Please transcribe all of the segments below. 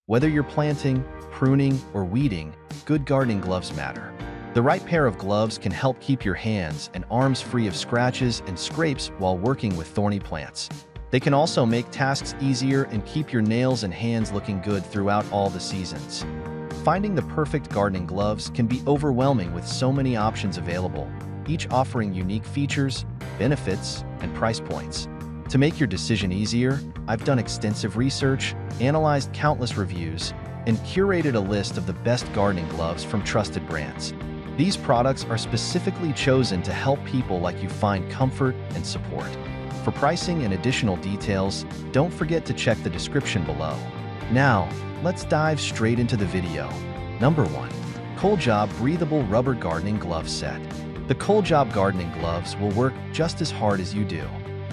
Whether you're planting, pruning, or weeding, good gardening gloves matter. The right pair of gloves can help keep your hands and arms free of scratches and scrapes while working with thorny plants. They can also make tasks easier and keep your nails and hands looking good throughout all the seasons. Finding the perfect gardening gloves can be overwhelming with so many options available, each offering unique features, benefits, and price points. To make your decision easier, I've done extensive research, analyzed countless reviews, and curated a list of the best gardening gloves from trusted brands. These products are specifically chosen to help people like you find comfort and support. For pricing and additional details, don't forget to check the description below. Now, let's dive straight into the video. Number 1. Job Breathable Rubber Gardening Glove Set. The Job gardening gloves will work just as hard as you do.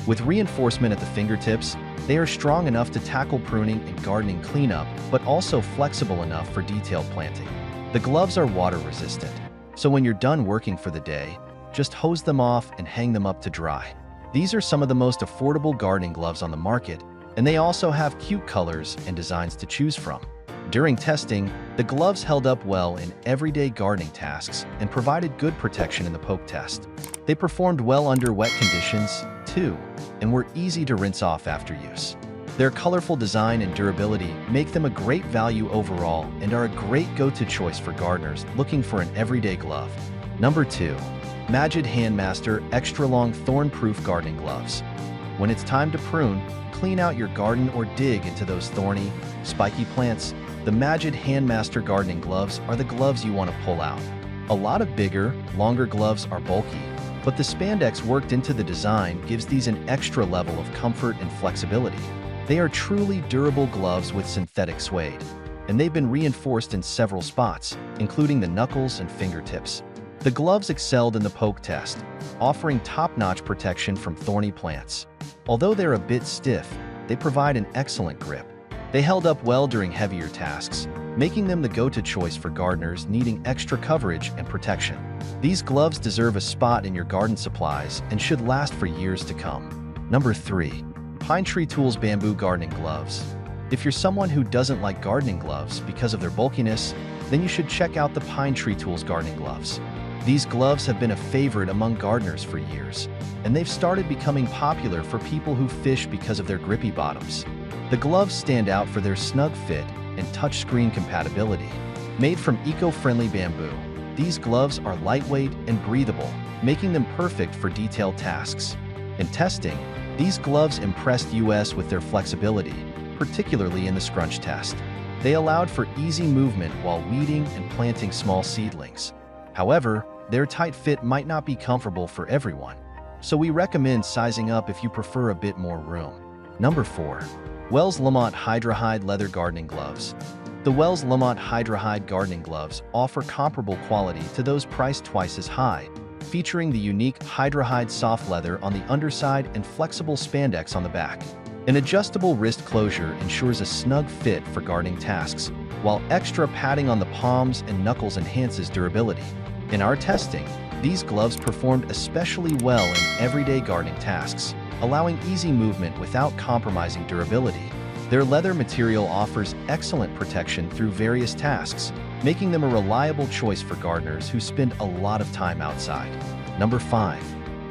With reinforcement at the fingertips, they are strong enough to tackle pruning and gardening cleanup, but also flexible enough for detailed planting. The gloves are water resistant, so when you're done working for the day, just hose them off and hang them up to dry. These are some of the most affordable gardening gloves on the market, and they also have cute colors and designs to choose from. During testing, the gloves held up well in everyday gardening tasks and provided good protection in the poke test. They performed well under wet conditions, too, and were easy to rinse off after use. Their colorful design and durability make them a great value overall and are a great go-to choice for gardeners looking for an everyday glove. Number 2. Magid Handmaster Extra Long Thorn-Proof Gardening Gloves. When it's time to prune, clean out your garden, or dig into those thorny, spiky plants, the Magid Handmaster Gardening Gloves are the gloves you want to pull out. A lot of bigger, longer gloves are bulky, but the spandex worked into the design gives these an extra level of comfort and flexibility. They are truly durable gloves with synthetic suede, and they've been reinforced in several spots, including the knuckles and fingertips. The gloves excelled in the poke test, offering top-notch protection from thorny plants. Although they're a bit stiff, they provide an excellent grip. They held up well during heavier tasks, making them the go-to choice for gardeners needing extra coverage and protection. These gloves deserve a spot in your garden supplies and should last for years to come. Number 3. Pine Tree Tools Bamboo Gardening Gloves. If you're someone who doesn't like gardening gloves because of their bulkiness, then you should check out the Pine Tree Tools Gardening Gloves. These gloves have been a favorite among gardeners for years, and they've started becoming popular for people who fish because of their grippy bottoms. The gloves stand out for their snug fit and touchscreen compatibility. Made from eco-friendly bamboo, these gloves are lightweight and breathable, making them perfect for detailed tasks. In testing, these gloves impressed us with their flexibility, particularly in the scrunch test. They allowed for easy movement while weeding and planting small seedlings. However, their tight fit might not be comfortable for everyone, so we recommend sizing up if you prefer a bit more room. Number 4. Wells Lamont Hydrahide Leather Gardening Gloves. The Wells Lamont Hydrahide Gardening Gloves offer comparable quality to those priced twice as high, featuring the unique Hydrahide soft leather on the underside and flexible spandex on the back. An adjustable wrist closure ensures a snug fit for gardening tasks, while extra padding on the palms and knuckles enhances durability. In our testing, these gloves performed especially well in everyday gardening tasks, allowing easy movement without compromising durability. Their leather material offers excellent protection through various tasks, making them a reliable choice for gardeners who spend a lot of time outside. Number 5.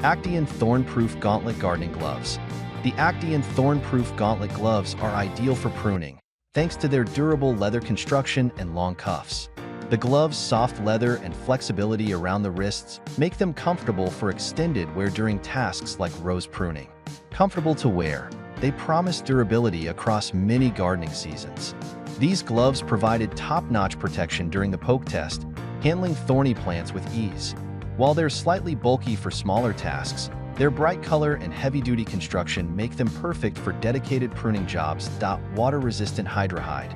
Actian Thorn-Proof Gauntlet Gardening Gloves. The Actian Thorn-Proof Gauntlet gloves are ideal for pruning, thanks to their durable leather construction and long cuffs. The gloves' soft leather and flexibility around the wrists make them comfortable for extended wear during tasks like rose pruning. Comfortable to wear, they promise durability across many gardening seasons. These gloves provided top-notch protection during the poke test, handling thorny plants with ease. While they're slightly bulky for smaller tasks, their bright color and heavy-duty construction make them perfect for dedicated pruning jobs. Water-resistant Hydrahide.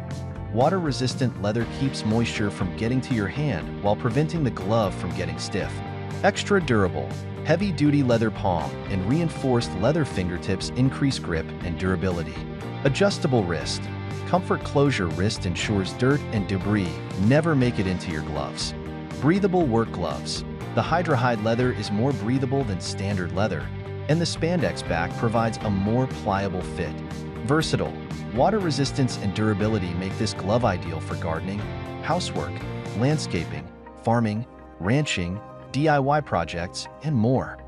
Water-resistant leather keeps moisture from getting to your hand while preventing the glove from getting stiff. Extra durable, heavy-duty leather palm and reinforced leather fingertips increase grip and durability. Adjustable wrist. Comfort closure wrist ensures dirt and debris never make it into your gloves. Breathable work gloves. The Hydrahide leather is more breathable than standard leather, and the spandex back provides a more pliable fit. Versatile. Water resistance and durability make this glove ideal for gardening, housework, landscaping, farming, ranching, DIY projects, and more.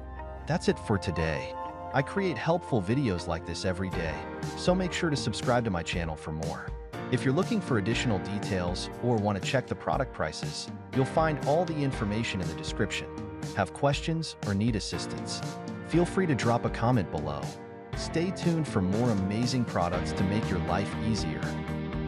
That's it for today. I create helpful videos like this every day, so make sure to subscribe to my channel for more. If you're looking for additional details or want to check the product prices, you'll find all the information in the description. Have questions or need assistance? Feel free to drop a comment below. Stay tuned for more amazing products to make your life easier.